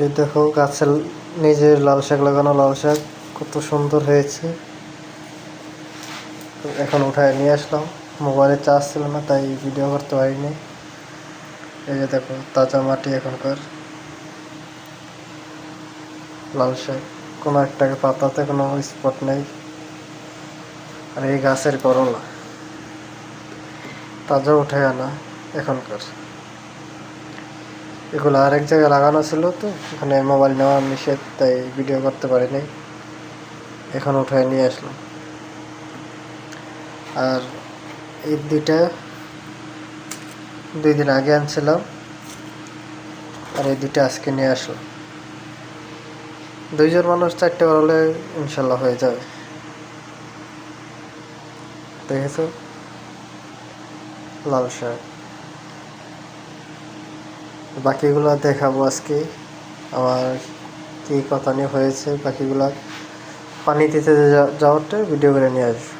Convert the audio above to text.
এই দেখো গাছের নিজের লাল শাক লাগানো লাল শাক কত সুন্দর হয়েছে। এখন উঠায় নিয়ে আসলাম, মোবাইলে চার্জ ছিল না তাই ভিডিও করতে পারিনি। এই যে দেখো তাজা মাটি, এখনকার লাল শাক, কোনো একটা পাতাতে কোনো স্পট নেই। আর এই গাছের করলা তাজা উঠে আনা এখনকার। এগুলো আরেক জায়গায় লাগানো ছিল, তো ওখানে মোবাইল নেওয়া নিষেধ তাই ভিডিও করতে পারিনি। এখন উঠায় নিয়ে আসলাম। আর এই দুই দিন আগে আনছিলাম, আর এই দুইটা আজকে নিয়ে আসলাম। 2 জন মানুষ 4টে হলে ইনশাল্লাহ হয়ে যাবে। দেখেছো লাল শাক। বাকিগুলো দেখাবো আজকে আমার কি কথা নিয়ে হয়েছে। বাকিগুলা পানি দিতে যাওয়ারটা ভিডিও করে নিয়ে আসবো।